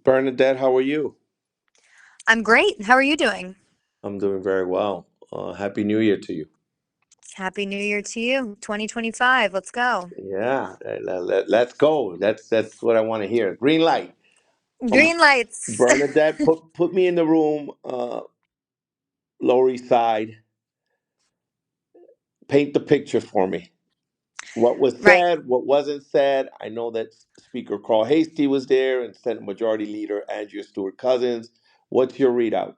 Bernadette, how are you? I'm great. How are you doing? I'm doing very well. Happy New Year to you. Happy New Year to you. 2025. Let's go. Yeah, let's go. That's what I want to hear. Green light. Um, Green lights. Bernadette, put me in the room. Lower East Side. Paint the picture for me. What was Right. said? What wasn't said? I know that Speaker Carl Hastie was there and Senate Majority Leader Andrew Stewart Cousins. What's your readout?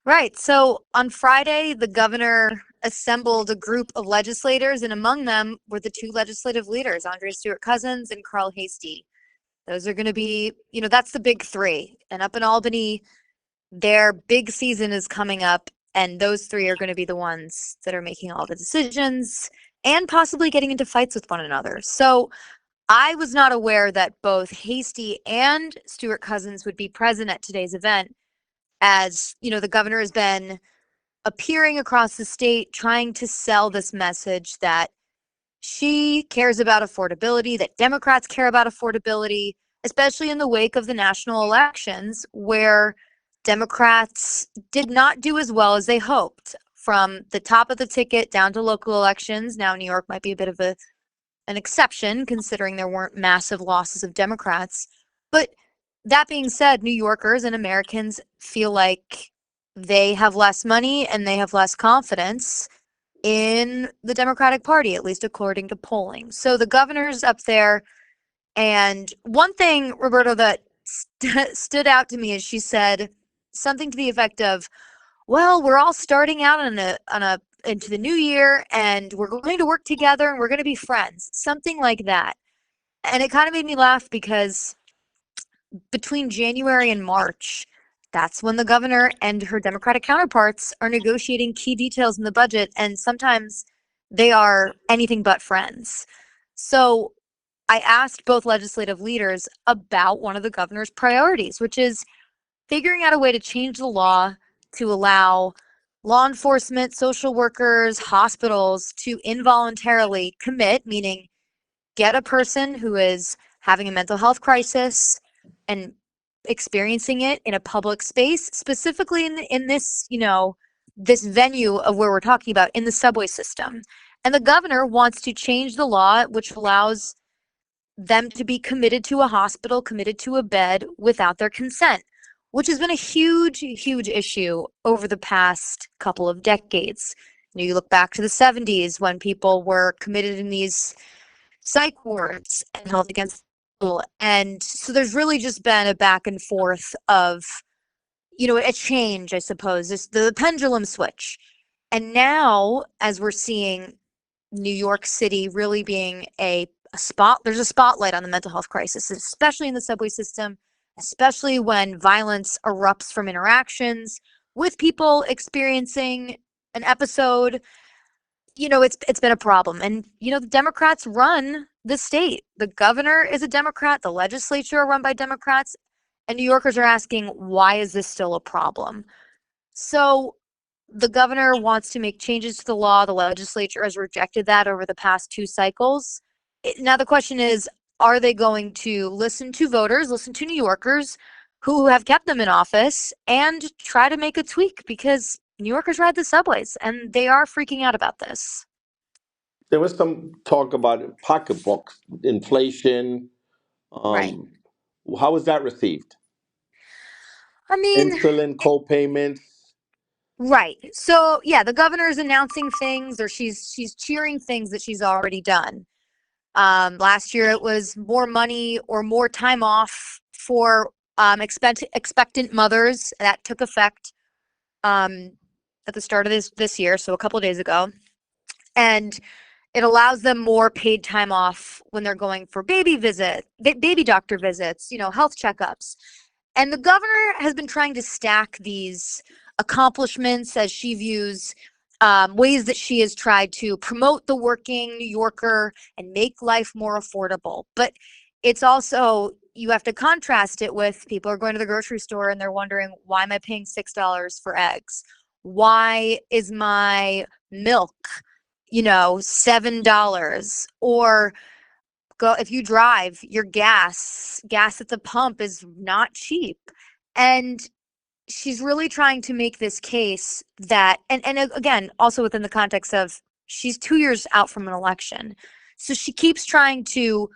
Right. So on Friday, the governor assembled a group of legislators, and among them were the two legislative leaders, Andrea Stewart Cousins and Carl Hastie. Those are going to be, that's the big three. And up in Albany, their big season is coming up, and those three are going to be the ones that are making all the decisions and possibly getting into fights with one another. So I was not aware that both Hasty and Stuart Cousins would be present at today's event, as the governor has been appearing across the state trying to sell this message that she cares about affordability, that Democrats care about affordability, especially in the wake of the national elections, where Democrats did not do as well as they hoped. From the top of the ticket down to local elections. Now, New York might be a bit of an exception considering there weren't massive losses of Democrats. But that being said, New Yorkers and Americans feel like they have less money and they have less confidence in the Democratic Party, at least according to polling. So the governor's up there. And one thing, Roberto, that stood out to me is she said something to the effect of, well, we're all starting out on a into the new year, and we're going to work together and we're going to be friends, something like that. And it kind of made me laugh because between January and March, that's when the governor and her Democratic counterparts are negotiating key details in the budget, and sometimes they are anything but friends. So I asked both legislative leaders about one of the governor's priorities, which is figuring out a way to change the law to allow law enforcement, social workers, hospitals to involuntarily commit, meaning get a person who is having a mental health crisis and experiencing it in a public space, specifically in this, this venue of where we're talking about in the subway system. And the governor wants to change the law, which allows them to be committed to a hospital, committed to a bed without their consent, which has been a huge, huge issue over the past couple of decades. You look back to the 70s when people were committed in these psych wards and held against people. And so there's really just been a back and forth of, a change, I suppose. It's the pendulum switch. And now, as we're seeing New York City really being there's a spotlight on the mental health crisis, especially in the subway system, especially when violence erupts from interactions with people experiencing an episode. It's been a problem. And the Democrats run the state. The governor is a Democrat, the legislature are run by Democrats, and New Yorkers are asking, why is this still a problem? So the governor wants to make changes to the law. The legislature has rejected that over the past two cycles. Now the question is, are they going to listen to voters, listen to New Yorkers who have kept them in office, and try to make a tweak? Because New Yorkers ride the subways and they are freaking out about this. There was some talk about pocketbooks, inflation. Right. Um, how was that received? I mean, Insulin co-payments. right. So yeah, the governor is announcing things, or she's cheering things that she's already done. Last year it was more money or more time off for expectant mothers. That took effect um, at the start of this year, so a couple of days ago, and it allows them more paid time off when they're going for baby doctor visits, health checkups. And the governor has been trying to stack these accomplishments as she views ways that she has tried to promote the working New Yorker and make life more affordable. But it's also, you have to contrast it with people are going to the grocery store and they're wondering, why am I paying $6 for eggs? Why is my milk, $7? Or if you drive, your gas at the pump is not cheap. And she's really trying to make this case that, and again, also within the context of she's 2 years out from an election. So she keeps trying to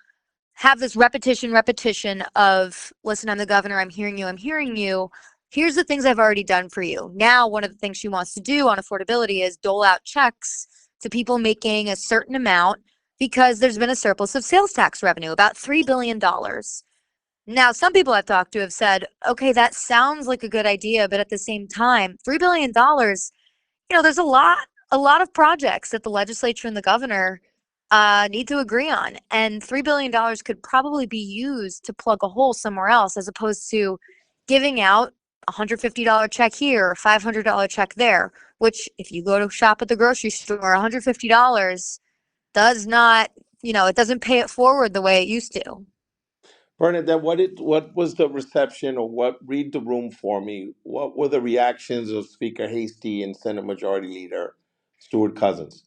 have this repetition of, listen, I'm the governor, I'm hearing you, I'm hearing you. Here's the things I've already done for you. Now, one of the things she wants to do on affordability is dole out checks to people making a certain amount because there's been a surplus of sales tax revenue, about $3 billion. Now, some people I've talked to have said, okay, that sounds like a good idea, but at the same time, $3 billion, there's a lot of projects that the legislature and the governor need to agree on. And $3 billion could probably be used to plug a hole somewhere else, as opposed to giving out a $150 check here, a $500 check there, which if you go to shop at the grocery store, $150 does not, it doesn't pay it forward the way it used to. Bernadette, what was the reception, or what, read the room for me? What were the reactions of Speaker Hasty and Senate Majority Leader Stuart Cousins?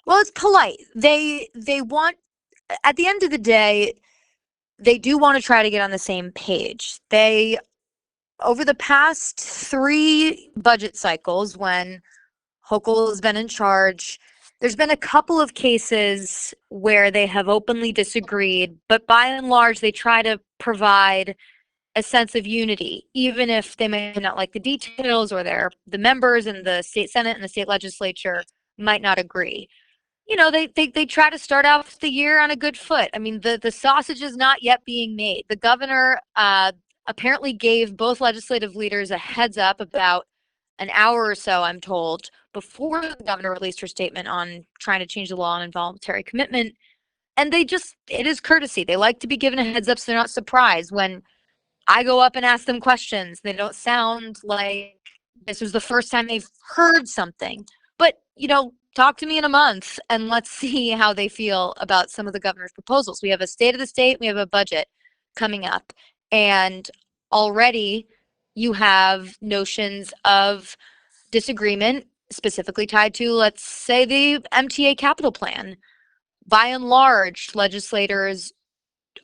Well, it's polite. They want, at the end of the day, they do want to try to get on the same page. Over the past 3 budget cycles, when Hochul has been in charge, there's been a couple of cases where they have openly disagreed, but by and large, they try to provide a sense of unity, even if they may not like the details, or the members in the state Senate and the state legislature might not agree. They try to start out the year on a good foot. I mean, the sausage is not yet being made. The governor apparently gave both legislative leaders a heads up about an hour or so, I'm told, before the governor released her statement on trying to change the law on involuntary commitment. And it is courtesy. They like to be given a heads up so they're not surprised when I go up and ask them questions. They don't sound like this was the first time they've heard something. But, talk to me in a month and let's see how they feel about some of the governor's proposals. We have a state of the state, we have a budget coming up. And already you have notions of disagreement specifically tied to, let's say, the MTA capital plan. By and large, legislators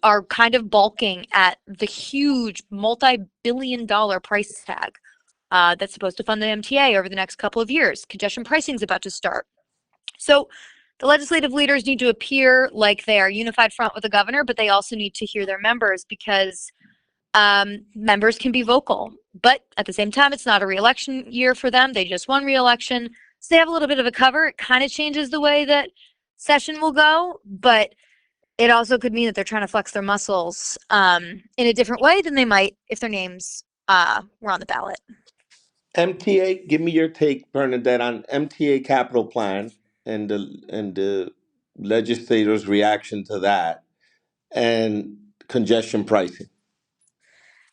are kind of balking at the huge multi-billion-dollar price tag that's supposed to fund the MTA over the next couple of years. Congestion pricing is about to start. So the legislative leaders need to appear like they are unified front with the governor, but they also need to hear their members, because members can be vocal. But at the same time, it's not a re-election year for them. They just won re-election. So they have a little bit of a cover. It kind of changes the way that session will go, but it also could mean that they're trying to flex their muscles in a different way than they might if their names were on the ballot. MTA, give me your take, Bernadette, on MTA capital plan and the legislators' reaction to that, and congestion pricing.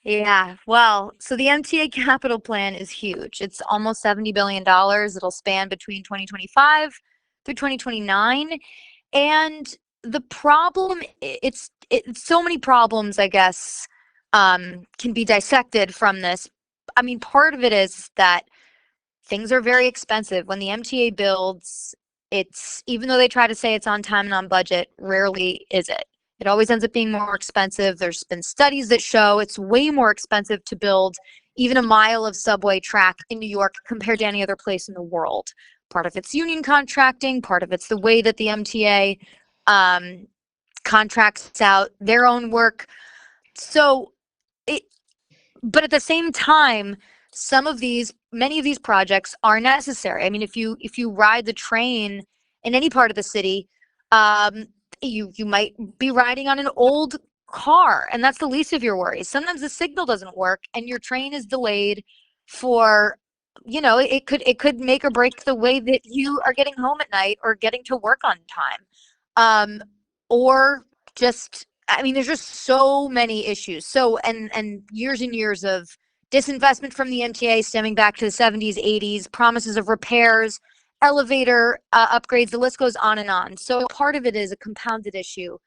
Yeah, well, so the MTA capital plan is huge. It's almost $70 billion. It'll span between 2025 through 2029. And the problem, it's so many problems, I guess, can be dissected from this. I mean, part of it is that things are very expensive. When the MTA builds, even though they try to say it's on time and on budget, rarely is it. It always ends up being more expensive. There's been studies that show it's way more expensive to build even a mile of subway track in New York compared to any other place in the world. Part of it's union contracting, part of it's the way that the MTA contracts out their own work. But at the same time, many of these projects are necessary. I mean, if you ride the train in any part of the city, you might be riding on an old car, and that's the least of your worries. Sometimes the signal doesn't work and your train is delayed for, it could make or break the way that you are getting home at night or getting to work on time. Or just, I mean, there's just so many issues. So, and years of disinvestment from the MTA stemming back to the 70s, 80s, promises of repairs, elevator upgrades, the list goes on and on. So part of it is a compounded issue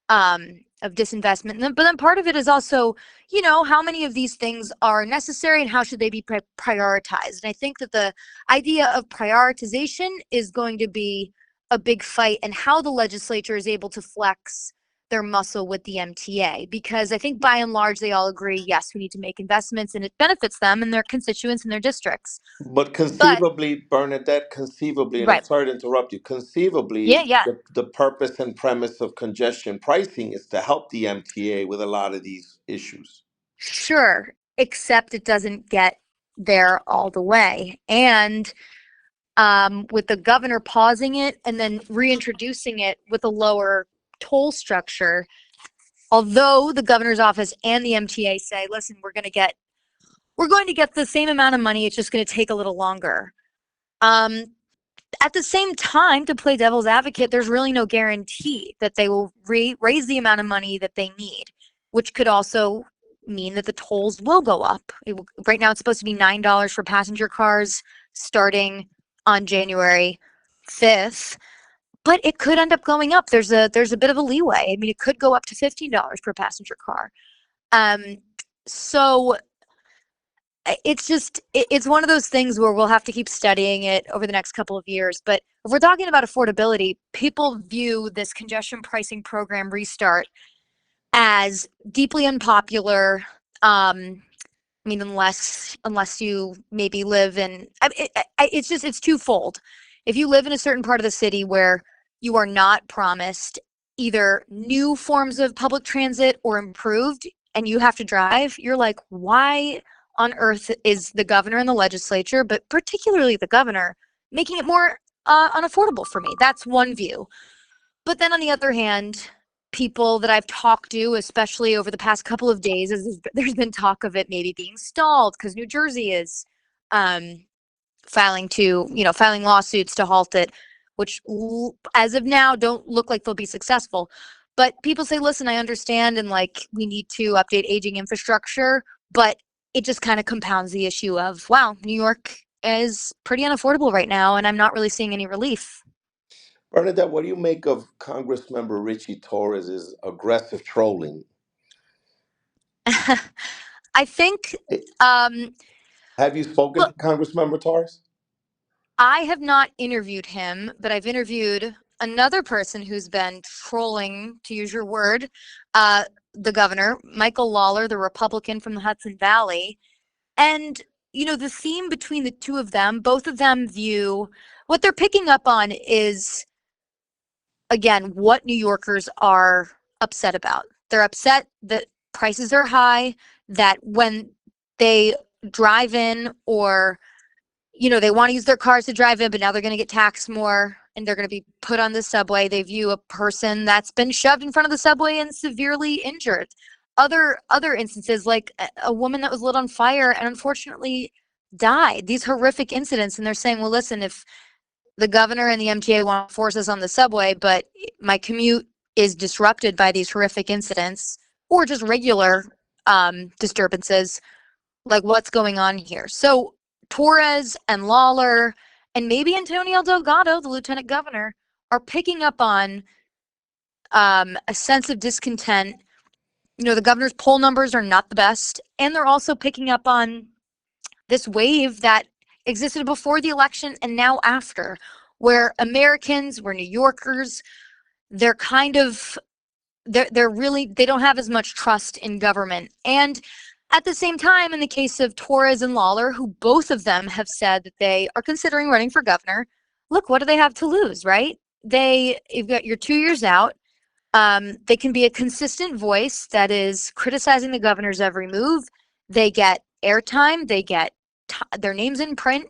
of disinvestment. But then part of it is also, how many of these things are necessary and how should they be prioritized? And I think that the idea of prioritization is going to be a big fight, and how the legislature is able to flex their muscle with the MTA, because I think by and large they all agree, yes, we need to make investments and it benefits them and their constituents and their districts. But But conceivably, Bernadette, conceivably, and I'm right, sorry to interrupt you, yeah, conceivably, yeah, the purpose and premise of congestion pricing is to help the MTA with a lot of these issues. sure, except it doesn't get there all the way. And with the governor pausing it and then reintroducing it with a lower toll structure, although the governor's office and the MTA say, listen, we're going to get the same amount of money, it's just going to take a little longer. Um, at the same time, to play devil's advocate, there's really no guarantee that they will raise the amount of money that they need, which could also mean that the tolls will go up. Right now, it's supposed to be $9 for passenger cars starting on January 5th, but it could end up going up. There's a bit of a leeway. I mean, it could go up to $15 per passenger car. So it's one of those things where we'll have to keep studying it over the next couple of years. But if we're talking about affordability, people view this congestion pricing program restart as deeply unpopular. I mean, unless you maybe live in, it's twofold. If you live in a certain part of the city where you are not promised either new forms of public transit or improved, and you have to drive, you're like, why on earth is the governor and the legislature, but particularly the governor, making it more unaffordable for me? That's one view. But then on the other hand, people that I've talked to, especially over the past couple of days, as there's been talk of it maybe being stalled because New Jersey is um, filing lawsuits to halt it, which as of now don't look like they'll be successful. But people say, listen, I understand, and like we need to update aging infrastructure, but it just kind of compounds the issue of, wow, New York is pretty unaffordable right now, and I'm not really seeing any relief. Bernadette, what do you make of Congressmember Richie Torres's aggressive trolling? I think, Eh, um, Have you spoken look, to Congressmember Torres? I have not interviewed him, but I've interviewed another person who's been trolling, to use your word, uh, the governor, Michael Lawler, the Republican from the Hudson Valley. And, the theme between the two of them, both of them view what they're picking up on is, again, what New Yorkers are upset about. They're upset that prices are high, that when they drive in or they want to use their cars to drive in, but now they're going to get taxed more and they're going to be put on the subway. They view a person that's been shoved in front of the subway and severely injured. Other instances, like a woman that was lit on fire and unfortunately died. These horrific incidents, and they're saying, well, listen, if the governor and the MTA want to force us on the subway, but my commute is disrupted by these horrific incidents or just regular disturbances, like what's going on here? So Torres and Lawler and maybe Antonio Delgado, the lieutenant governor, are picking up on a sense of discontent. The governor's poll numbers are not the best, and they're also picking up on this wave that existed before the election and now after, where Americans, where New Yorkers, they're kind of they're really, they don't have as much trust in government. And at the same time, in the case of Torres and Lawler, who both of them have said that they are considering running for governor, look, what do they have to lose, right? You've got your 2 years out. They can be a consistent voice that is criticizing the governor's every move. They get airtime, they get their names in print,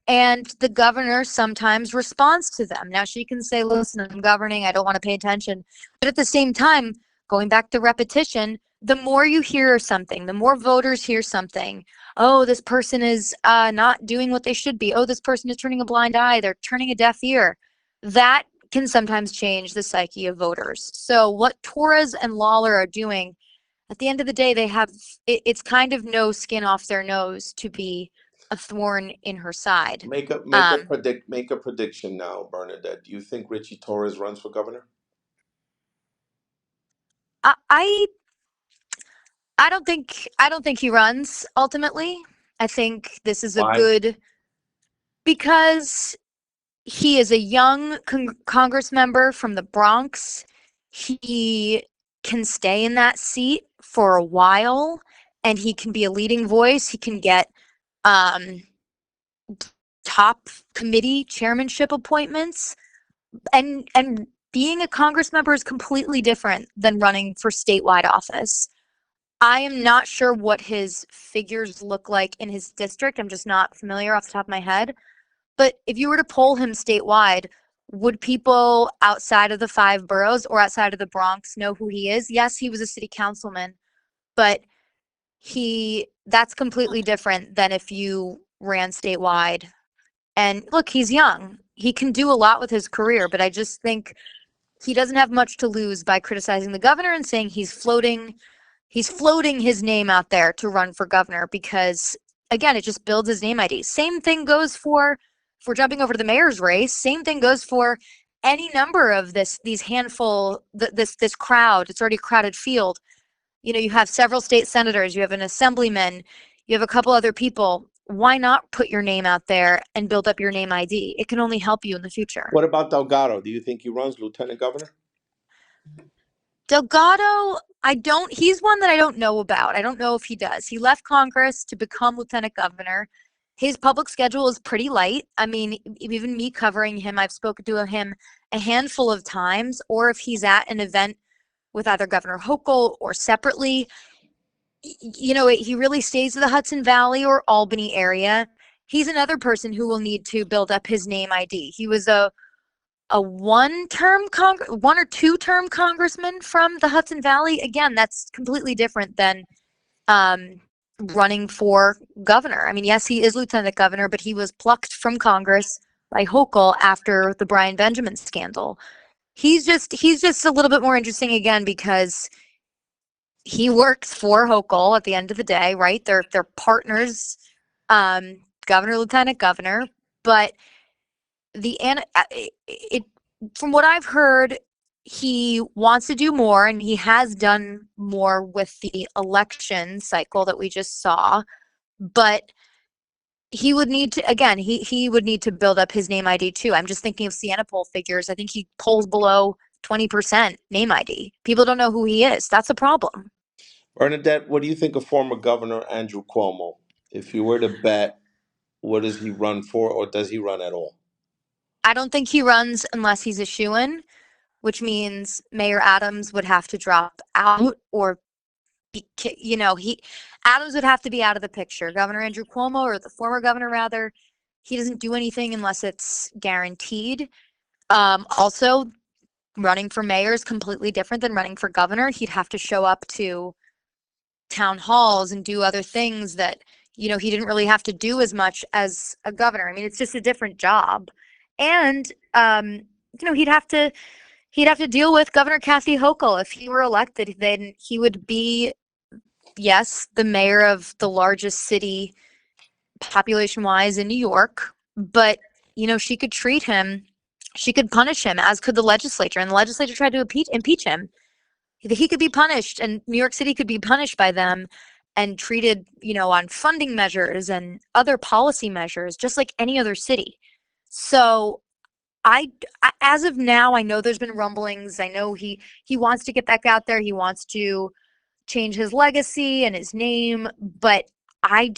and the governor sometimes responds to them. Now, she can say, listen, I'm governing, I don't want to pay attention. But at the same time, going back to repetition, the more you hear something, the more voters hear something. Oh, this person is not doing what they should be. Oh, this person is turning a blind eye. They're turning a deaf ear. That can sometimes change the psyche of voters. So what Torres and Lawler are doing, at the end of the day, it's kind of no skin off their nose to be a thorn in her side. Um, Make a prediction now, Bernadette. Do you think Richie Torres runs for governor? I I I don't think he runs ultimately. I think this is a Why? good, because he is a young Congress member from the Bronx. He can stay in that seat for a while and he can be a leading voice. He can get top committee chairmanship appointments, and being a Congress member is completely different than running for statewide office. I am not sure what his figures look like in his district. I'm just not familiar off the top of my head. But if you were to poll him statewide, would people outside of the 5 boroughs or outside of the Bronx know who he is? Yes, he was a city councilman, but that's completely different than if you ran statewide. And look, he's young. He can do a lot with his career, but I just think he doesn't have much to lose by criticizing the governor and saying he's floating his name out there to run for governor, because again, it just builds his name ID. Same thing goes for jumping over to the mayor's race. Same thing goes for any number of this crowd. It's already a crowded field. You have several state senators, you have an assemblyman, you have a couple other people. Why not put your name out there and build up your name ID? It can only help you in the future. What about Delgado? Do you think he runs lieutenant governor? Delgado, he's one that I don't know about. I don't know if he does. He left Congress to become lieutenant governor. His public schedule is pretty light. I mean, even me covering him, I've spoken to him a handful of times, or if he's at an event with either Governor Hochul or separately, he really stays in the Hudson Valley or Albany area. He's another person who will need to build up his name ID. He was a one or two term congressman from the Hudson Valley. Again, that's completely different than running for governor. I mean, yes, he is lieutenant governor, but he was plucked from Congress by Hochul after the Brian Benjamin scandal. He's just a little bit more interesting again because he works for Hochul at the end of the day, right? They're partners, governor, lieutenant governor, but from what I've heard, he wants to do more, and he has done more with the election cycle that we just saw, but he would need to, again, he would need to build up his name ID too. I'm just thinking of Siena poll figures. I think he polls below 20% name ID. People don't know who he is. That's a problem. Bernadette, what do you think of former Governor Andrew Cuomo? If you were to bet, what does he run for, or does he run at all? I don't think he runs unless he's a shoo-in, which means Mayor Adams would have to drop out, or Adams would have to be out of the picture. Governor Andrew Cuomo, or the former governor rather, he doesn't do anything unless it's guaranteed. Also, running for mayor is completely different than running for governor. He'd have to show up to town halls and do other things that he didn't really have to do as much as a governor. I mean, it's just a different job. And he'd have to deal with Governor Kathy Hochul. If he were elected, then he would be, yes, the mayor of the largest city population-wise in New York, but she could punish him, as could the legislature, and the legislature tried to impeach him. He could be punished, and New York City could be punished by them and treated, on funding measures and other policy measures, just like any other city. So as of now, I know there's been rumblings. I know he wants to get back out there. He wants to change his legacy and his name, but I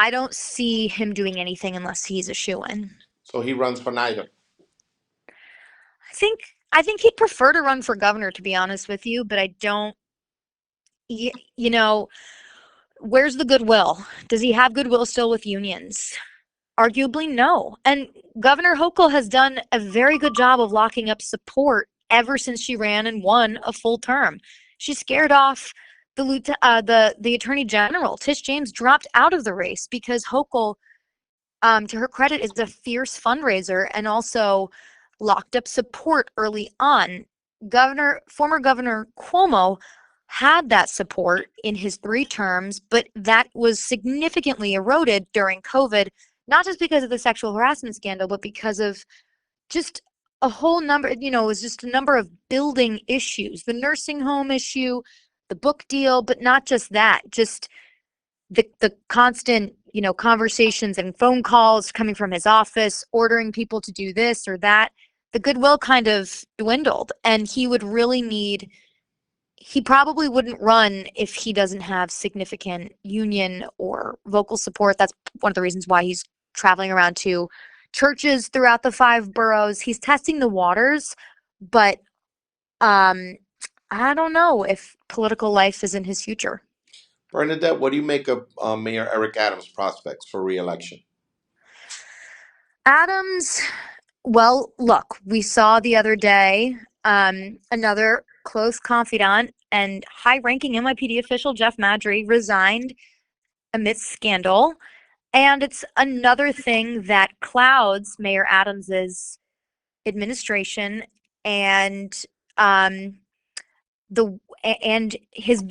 don't see him doing anything unless he's a shoo-in. So he runs for neither. I think he'd prefer to run for governor, to be honest with you, but I don't, where's the goodwill? Does he have goodwill still with unions? Arguably, no. And Governor Hochul has done a very good job of locking up support ever since she ran and won a full term. She scared off the Attorney General. Tish James dropped out of the race because Hochul, to her credit, is a fierce fundraiser and also locked up support early on. Former Governor Cuomo had that support in his 3 terms, but that was significantly eroded during COVID, not just because of the sexual harassment scandal, but because of just a whole number, it was just a number of building issues, the nursing home issue, the book deal, but not just that, just the constant, conversations and phone calls coming from his office, ordering people to do this or that. The goodwill kind of dwindled, and he would really need he probably wouldn't run if he doesn't have significant union or vocal support. That's one of the reasons why he's traveling around to churches throughout the 5 boroughs. He's testing the waters, but I don't know if political life is in his future. Bernadette, what do you make of Mayor Eric Adams' prospects for re-election? Adams, well, look, we saw the other day another close confidant and high-ranking NYPD official, Jeff Madry, resigned amidst scandal. And it's another thing that clouds Mayor Adams's administration and um, the and his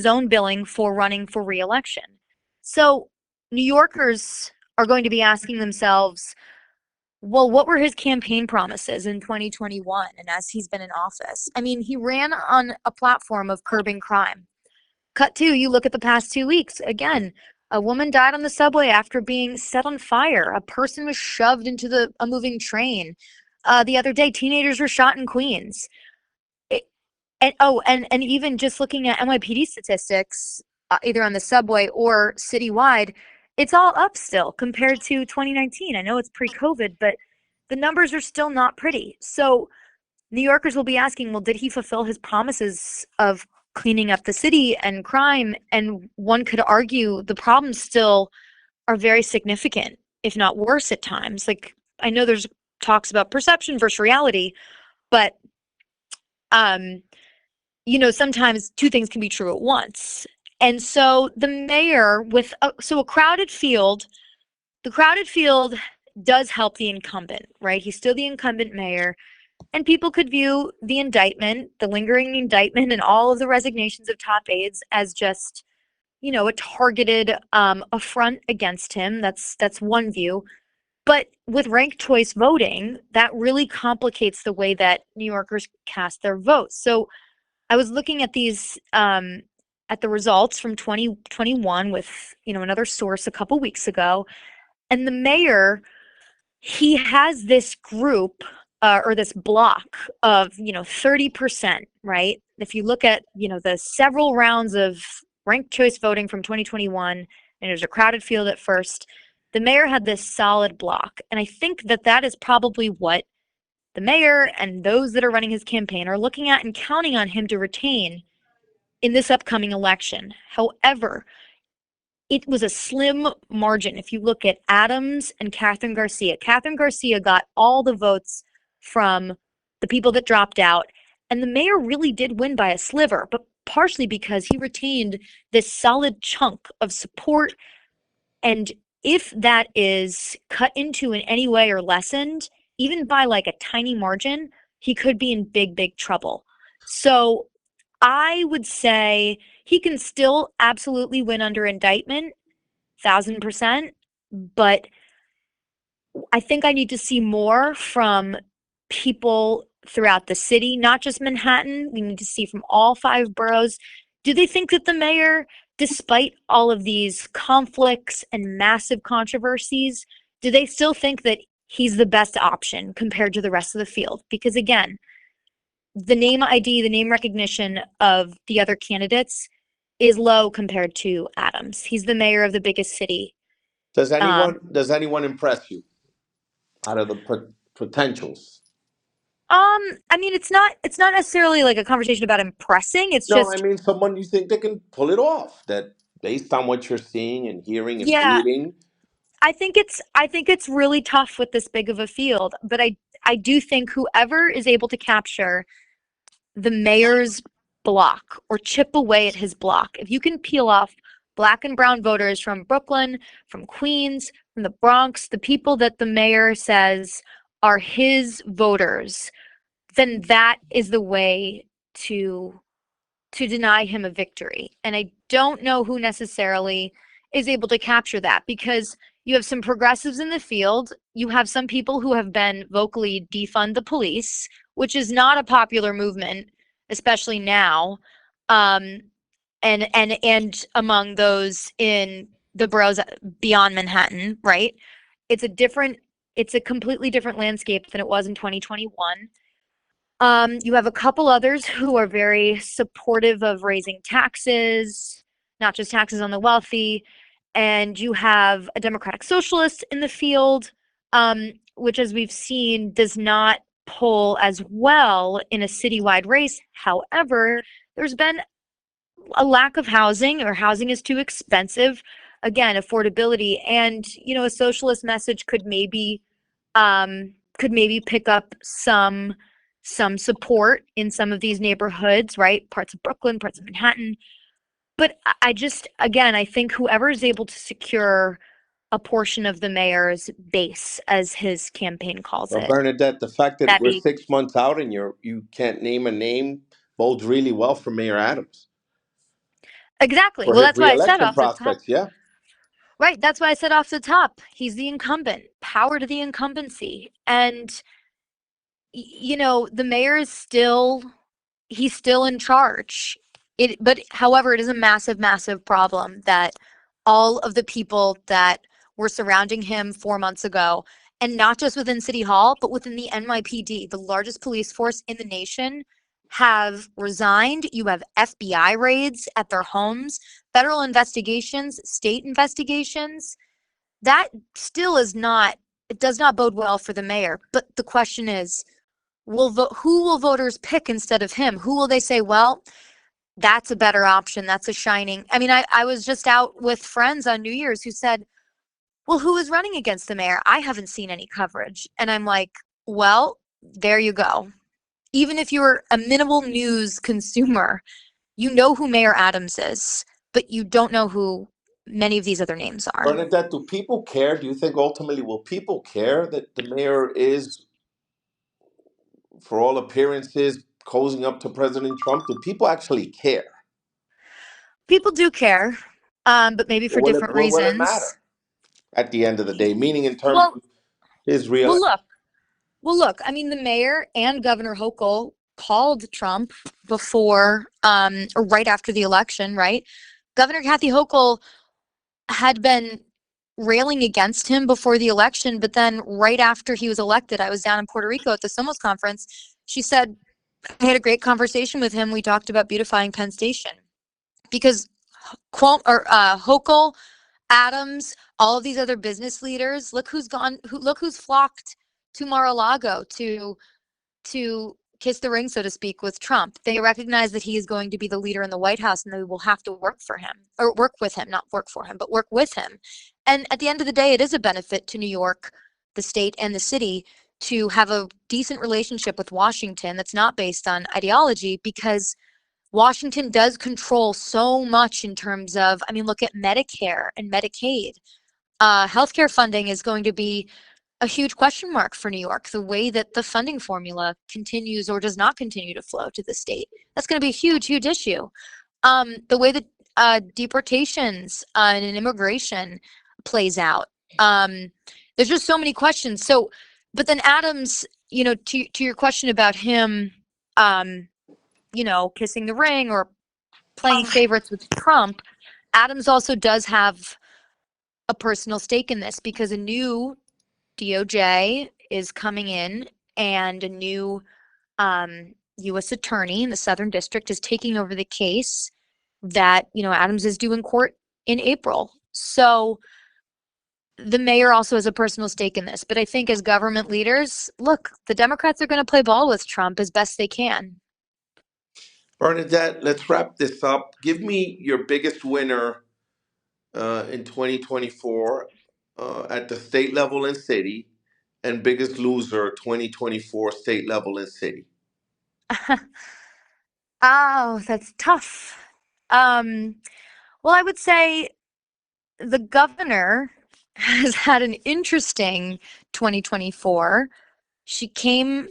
own billing for running for re-election. So New Yorkers are going to be asking themselves, well, what were his campaign promises in 2021 and as he's been in office? I mean, he ran on a platform of curbing crime. Cut to, you look at the past 2 weeks. Again, a woman died on the subway after being set on fire. A person was shoved into a moving train. The other day, teenagers were shot in Queens. And even just looking at NYPD statistics, either on the subway or citywide, it's all up still compared to 2019. I know it's pre-COVID, but the numbers are still not pretty. So New Yorkers will be asking, well, did he fulfill his promises of cleaning up the city and crime? And one could argue the problems still are very significant, if not worse at times. Like, I know there's talks about perception versus reality, but sometimes two things can be true at once. And so the mayor with a crowded field, the crowded field does help the incumbent, right? He's still the incumbent mayor. And people could view the indictment, the lingering indictment, and all of the resignations of top aides as just, a targeted affront against him. That's one view. But with ranked choice voting, that really complicates the way that New Yorkers cast their votes. So I was looking at these at the results from 2021 with, another source a couple weeks ago, and the mayor, he has this group or this block of 30%, right? If you look at the several rounds of ranked choice voting from 2021, and there's a crowded field at first, the mayor had this solid block, and I think that is probably what the mayor and those that are running his campaign are looking at and counting on him to retain in this upcoming election. However, it was a slim margin. If you look at Adams and Catherine Garcia got all the votes from the people that dropped out, and the mayor really did win by a sliver, but partially because he retained this solid chunk of support. And if that is cut into in any way or lessened, even by like a tiny margin, he could be in big, big trouble. So I would say he can still absolutely win under indictment, 1,000%, but I think I need to see more from people throughout the city, not just Manhattan. We need to see from all 5 boroughs. Do they think that the mayor, despite all of these conflicts and massive controversies, do they still think that he's the best option compared to the rest of the field? Because again, the name ID, the name recognition of the other candidates is low compared to Adams. He's the mayor of the biggest city. Does anyone impress you out of the potentials? I mean, it's not necessarily like a conversation about impressing. It's No, I just, mean someone you think they can pull it off. That based on what you're seeing and hearing and yeah, reading. I think it's really tough with this big of a field, but I do think whoever is able to capture the mayor's block or chip away at his block, if you can peel off black and brown voters from Brooklyn, from Queens, from the Bronx, the people that the mayor says are his voters, then that is the way to deny him a victory. And I don't know who necessarily is able to capture that, because you have some progressives in the field. You have some people who have been vocally defund the police, which is not a popular movement, especially now. Um, and among those in the boroughs beyond Manhattan, right? It's a completely different landscape than it was in 2021. You have a couple others who are very supportive of raising taxes, not just taxes on the wealthy. And you have a Democratic Socialist in the field, which, as we've seen, does not poll as well in a citywide race. However, there's been a lack of housing, or housing is too expensive. Again, affordability, and a socialist message could maybe pick up some support in some of these neighborhoods, right? Parts of Brooklyn, parts of Manhattan. But I just, again, I think whoever is able to secure a portion of the mayor's base, as his campaign calls Well, it, Bernadette, the fact that that we're be 6 months out and you can't name a name bodes really well for Mayor Adams exactly. for Well, his that's why I said reelection off the top. prospects. Yeah. Right, that's why I said off the top, he's the incumbent. Power to the incumbency. And the mayor is still he's still in charge. But however, it is a massive, massive problem that all of the people that were surrounding him 4 months ago, and not just within City Hall, but within the NYPD, the largest police force in the nation, have resigned. You have FBI raids at their homes, federal investigations, state investigations. That still is not, it does not bode well for the mayor. But the question is, who will voters pick instead of him? Who will they say, well, that's a better option. That's a shining. I mean, I was just out with friends on New Year's who said, well, who is running against the mayor? I haven't seen any coverage. And I'm like, well, there you go. Even if you're a minimal news consumer, you know who Mayor Adams is, but you don't know who many of these other names are. Bernadette, do people care? Do you think ultimately will people care that the mayor is, for all appearances, cozying up to President Trump? Do people actually care? People do care, but maybe for Or different will it reasons. matter at the end of the day? Meaning in terms Well, of his well, reelection. look, Well, look, I mean, the mayor and Governor Hochul called Trump before, or right after the election, right? Governor Kathy Hochul had been railing against him before the election, but then right after he was elected, I was down in Puerto Rico at the Somos conference. She said, I had a great conversation with him. We talked about beautifying Penn Station because Hochul, Adams, all of these other business leaders, look who's flocked to Mar-a-Lago to kiss the ring, so to speak, with Trump. They recognize that he is going to be the leader in the White House, and they will have to work for him, or work with him, not work for him, but work with him. And at the end of the day, it is a benefit to New York, the state, and the city to have a decent relationship with Washington that's not based on ideology, because Washington does control so much in terms of, I mean, look at Medicare and Medicaid. Healthcare funding is going to be a huge question mark for New York, the way that the funding formula continues or does not continue to flow to the state. That's going to be a huge, huge issue. The way that deportations and immigration plays out. There's just so many questions. So, but then Adams, to your question about him, um, kissing the ring or playing favorites with Trump, Adams also does have a personal stake in this because a new DOJ is coming in, and a new U.S. attorney in the Southern District is taking over the case that, Adams is due in court in April. So the mayor also has a personal stake in this. But I think as government leaders, look, the Democrats are going to play ball with Trump as best they can. Bernadette, let's wrap this up. Give me your biggest winner in 2024 at the state level and city, and biggest loser 2024 state level and city. Oh, that's tough. Um, well, I would say the governor has had an interesting 2024. She came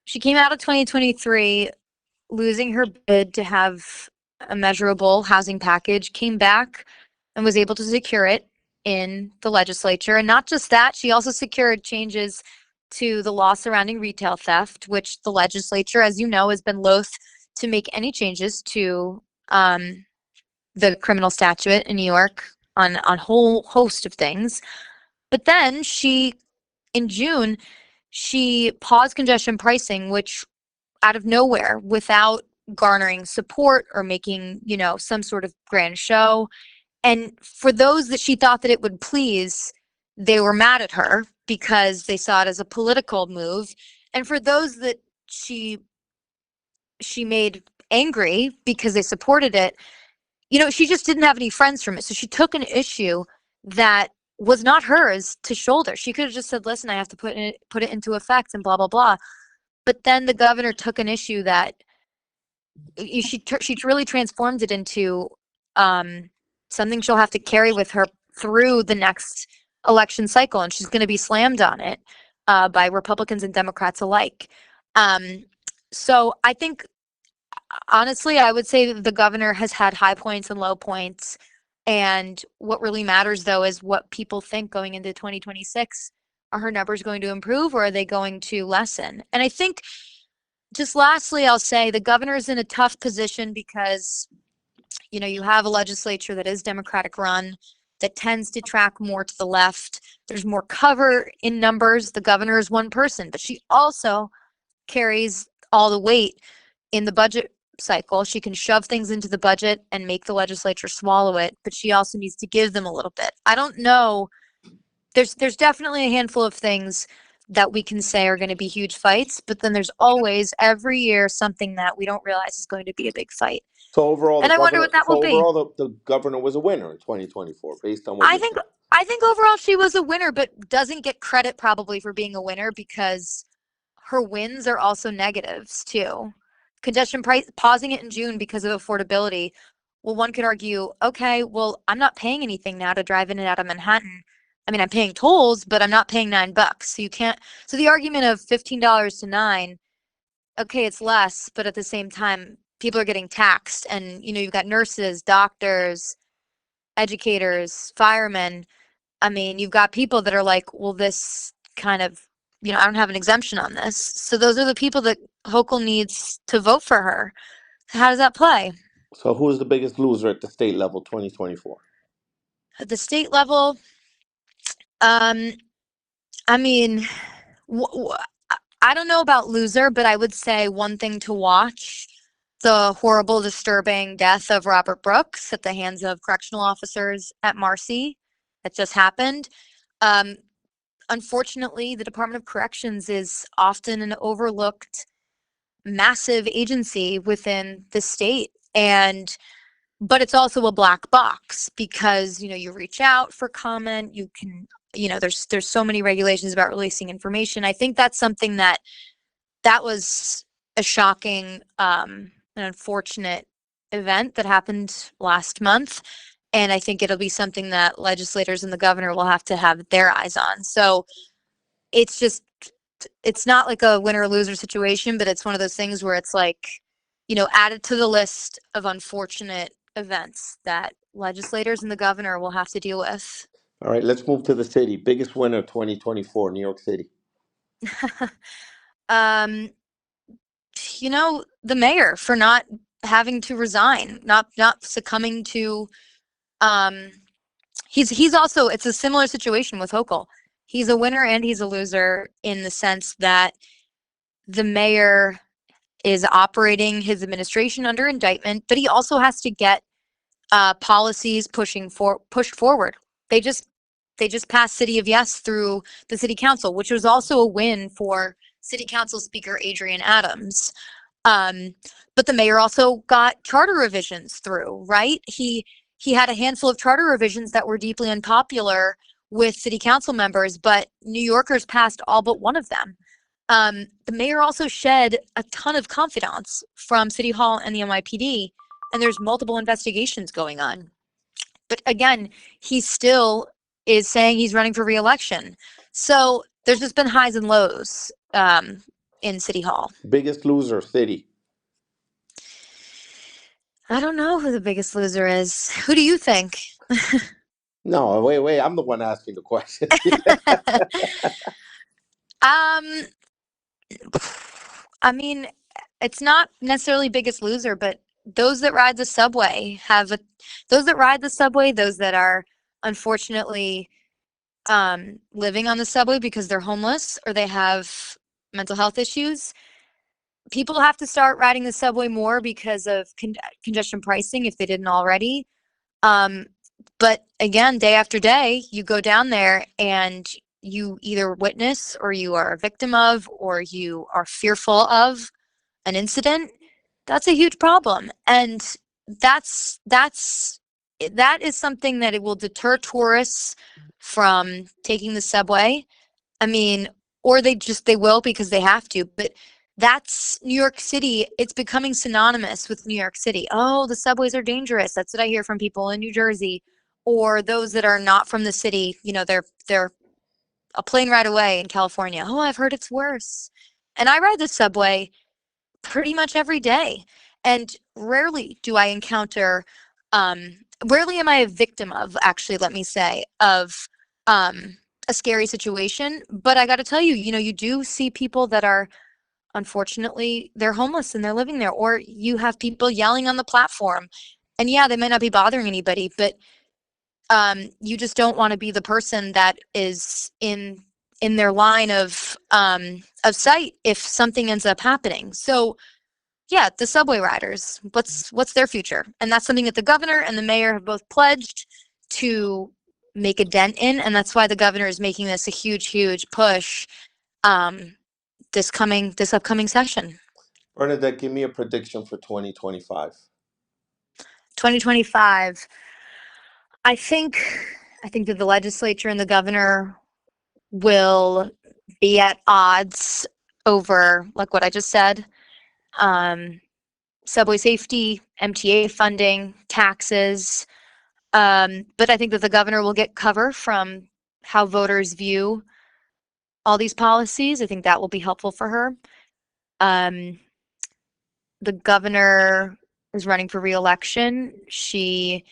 she came out of 2023 losing her bid to have a measurable housing package, came back and was able to secure it in the legislature. And not just that, she also secured changes to the law surrounding retail theft, which the legislature, as you know, has been loath to make any changes to the criminal statute in New York on a whole host of things. But then in June, she paused congestion pricing, which out of nowhere without garnering support or making, some sort of grand show. And for those that she thought that it would please, they were mad at her because they saw it as a political move. And for those that she made angry because they supported it, she just didn't have any friends from it. So she took an issue that was not hers to shoulder. She could have just said, listen, I have to put it into effect and blah, blah, blah. But then the governor took an issue that she really transformed it into something she'll have to carry with her through the next election cycle, and she's going to be slammed on it by Republicans and Democrats alike. So I think, honestly, I would say that the governor has had high points and low points, and what really matters, though, is what people think going into 2026. Are her numbers going to improve, or are they going to lessen? And I think, just lastly, I'll say the governor is in a tough position because, you have a legislature that is Democratic run, that tends to track more to the left. There's more cover in numbers. The governor is one person, but she also carries all the weight in the budget cycle. She can shove things into the budget and make the legislature swallow it, but she also needs to give them a little bit. I don't know. There's definitely a handful of things that we can say are going to be huge fights, but then there's always every year something that we don't realize is going to be a big fight. So overall, And I wonder what that will be. the governor was a winner in 2024, based on what I you're think saying. I think overall she was a winner, but doesn't get credit probably for being a winner because her wins are also negatives too. Congestion price pausing it in June because of affordability. Well, one could argue, okay, well, I'm not paying anything now to drive in and out of Manhattan. I mean, I'm paying tolls, but I'm not paying $9. So you can't. So the argument of $15 to $9, okay, it's less, but at the same time, people are getting taxed, and you've got nurses, doctors, educators, firemen. I mean, you've got people that are like, well, this kind of, I don't have an exemption on this. So those are the people that Hochul needs to vote for her. How does that play? So who is the biggest loser at the state level 2024? At the state level, um, I mean, I don't know about loser, but I would say one thing to watch: the horrible, disturbing death of Robert Brooks at the hands of correctional officers at Marcy that just happened. Um, Unfortunately, the Department of Corrections is often an overlooked massive agency within the state, but it's also a black box because you reach out for comment, you can, there's so many regulations about releasing information. I think that's something that was a shocking an unfortunate event that happened last month, and I think it'll be something that legislators and the governor will have to have their eyes on. So it's not like a winner or loser situation, but it's one of those things where it's like, added to the list of unfortunate events that legislators and the governor will have to deal with. All right, let's move to the city. Biggest winner 2024, New York City. um, the mayor for not having to resign, not succumbing to he's also, it's a similar situation with Hochul. He's a winner and he's a loser in the sense that the mayor is operating his administration under indictment, but he also has to get policies pushed forward. They just passed City of Yes through the city council, which was also a win for City Council Speaker Adrian Adams. But the mayor also got charter revisions through, right? He had a handful of charter revisions that were deeply unpopular with city council members, but New Yorkers passed all but one of them. The mayor also shed a ton of confidants from City Hall and the NYPD, and there's multiple investigations going on. But again, he still is saying he's running for re-election. So there's just been highs and lows in City Hall. Biggest loser city. I don't know who the biggest loser is. Who do you think? No, wait. I'm the one asking the question. I mean, it's not necessarily biggest loser, but those that ride the subway those that are unfortunately living on the subway because they're homeless or they have mental health issues, people have to start riding the subway more because of congestion pricing if they didn't already. Um, but again, day after day, you go down there and you either witness or you are a victim of or you are fearful of an incident. That's a huge problem. And that's that's that is something that it will deter tourists from taking the subway. I mean, or they will because they have to, but that's New York City. It's becoming synonymous with New York City. Oh, the subways are dangerous. That's what I hear from people in New Jersey or those that are not from the city. They're a plane ride away in California. Oh, I've heard it's worse. And I ride the subway pretty much every day. And rarely do I encounter, rarely am I a victim of, actually, let me say, of um, a scary situation. But I got to tell you, you do see people that are, unfortunately, they're homeless and they're living there, or you have people yelling on the platform. And yeah, they might not be bothering anybody, but you just don't want to be the person that is in their line of sight if something ends up happening. So yeah, the subway riders. What's their future? And that's something that the governor and the mayor have both pledged to make a dent in, and that's why the governor is making this a huge, huge push um, this upcoming session. Bernadette, give me a prediction for 2025. 2025. I think I think that the legislature and the governor will be at odds over like what I just said. Um, Subway safety, MTA funding, taxes. But I think that the governor will get cover from how voters view all these policies. I think that will be helpful for her. Um, the governor is running for reelection. She,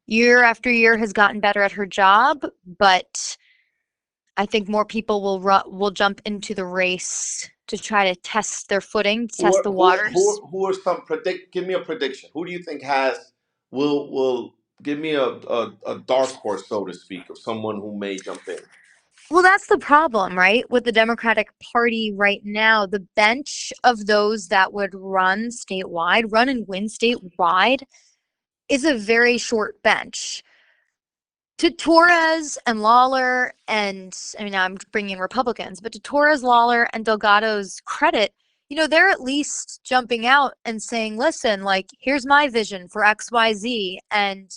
year after year, has gotten better at her job, but I think more people will jump into the race to try to test their footing, Who test are the who are, who waters. are, who are some predict? Give me a prediction. Who do you think has will give me a dark horse, so to speak, of someone who may jump in? Well, that's the problem, right? With the Democratic Party right now, the bench of those that would run and win statewide, is a very short bench. To Torres and Lawler, and I mean, now I'm bringing in Republicans, but to Torres, Lawler, and Delgado's credit, they're at least jumping out and saying, listen, like, here's my vision for XYZ, and,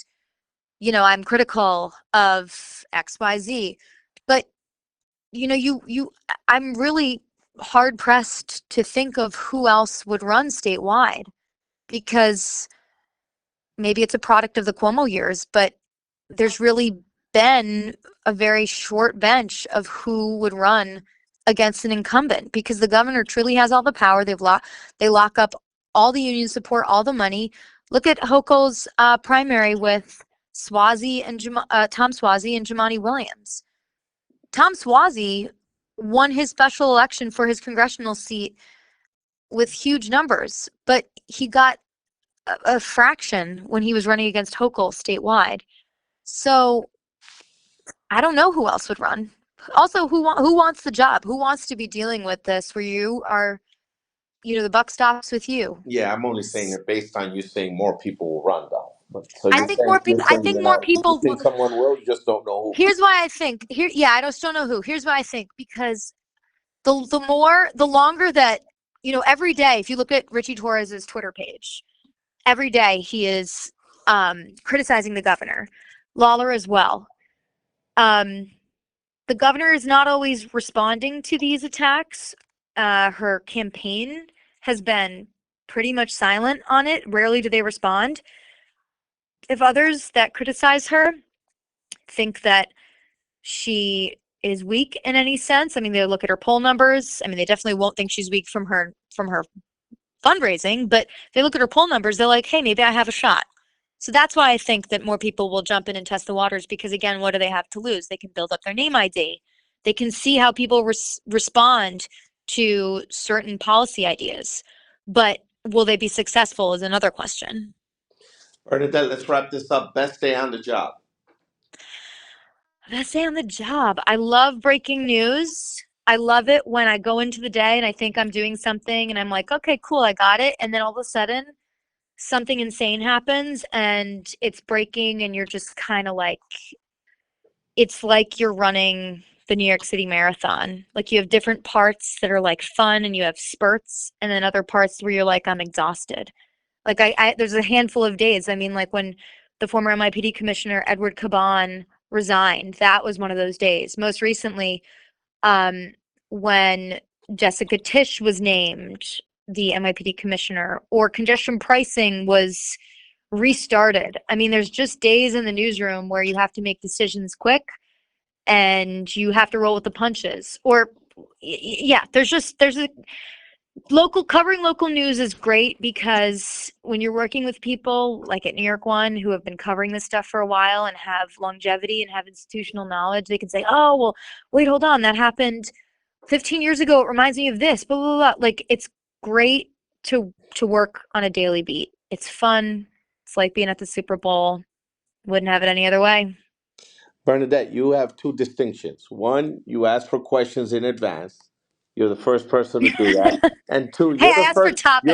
I'm critical of XYZ. But I'm really hard pressed to think of who else would run statewide because maybe it's a product of the Cuomo years, but there's really been a very short bench of who would run against an incumbent because the governor truly has all the power. They lock up all the union support, all the money. Look at Hochul's primary with Tom Suozzi and Jumaane Williams. Tom Suozzi won his special election for his congressional seat with huge numbers, but he got a fraction when he was running against Hochul statewide. So I don't know who else would run. Also, who wants the job? Who wants to be dealing with this where you are, the buck stops with you? Yeah, I'm only saying it based on you saying more people will run though. But so I think more people. I think more you people. think someone will, you just don't know who. Here's why I think. Yeah, I don't know who. Here's why I think because the longer that every day, if you look at Richie Torres's Twitter page, every day he is criticizing the governor, Lawler as well. The governor is not always responding to these attacks. Her campaign has been pretty much silent on it. Rarely do they respond. If others that criticize her think that she is weak in any sense, I mean, they look at her poll numbers. I mean, they definitely won't think she's weak from her fundraising, but if they look at her poll numbers, they're like, hey, maybe I have a shot. So that's why I think that more people will jump in and test the waters because, again, what do they have to lose? They can build up their name ID. They can see how people respond to certain policy ideas. But will they be successful is another question. Bernadette, let's wrap this up. Best day on the job. Best day on the job. I love breaking news. I love it when I go into the day and I think I'm doing something and I'm like, okay, cool, I got it. And then all of a sudden, something insane happens and it's breaking, and you're just kind of like, it's like you're running the New York City Marathon. Like you have different parts that are like fun and you have spurts, and then other parts where you're like, I'm exhausted. Like there's a handful of days. I mean, like when the former NYPD commissioner Edward Caban resigned, that was one of those days. Most recently, um, when Jessica Tisch was named the NYPD commissioner, or congestion pricing was restarted. I mean, there's just days in the newsroom where you have to make decisions quick and you have to roll with the punches. Or yeah, there's a covering local news is great because when you're working with people like at New York One who have been covering this stuff for a while and have longevity and have institutional knowledge, they can say, "Oh, well, wait, hold on, that happened 15 years ago. It reminds me of this." Blah blah blah. Like it's great to work on a daily beat. It's fun. It's like being at the Super Bowl. Wouldn't have it any other way. Bernadette, you have two distinctions. One, you ask for questions in advance. You're the first person to do that. And two, Hey, I asked for topics.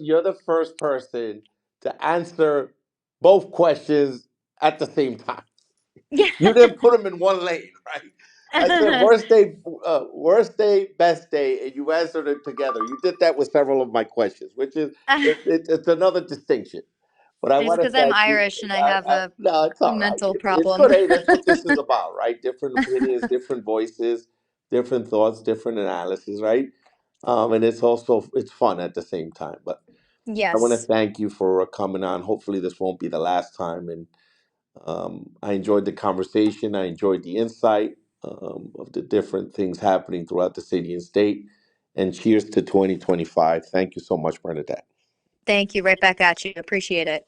you're the first person to answer both questions at the same time. Yeah. You didn't put them in one lane, right? I said worst day, best day, and you answered it together. You did that with several of my questions, which is it's another distinction. But I It's want to because I'm thank you. Irish and I have No, it's a all right. mental It's problem. good. Hey, that's what this is about, right? Different opinions, different voices, different thoughts, different analysis, right? And it's fun at the same time. But I want to Yes. thank you for coming on. Hopefully, this won't be the last time. And I enjoyed the conversation. I enjoyed the insight of the different things happening throughout the city and state. And cheers to 2025. Thank you so much, Bernadette. Thank you. Right back at you. Appreciate it.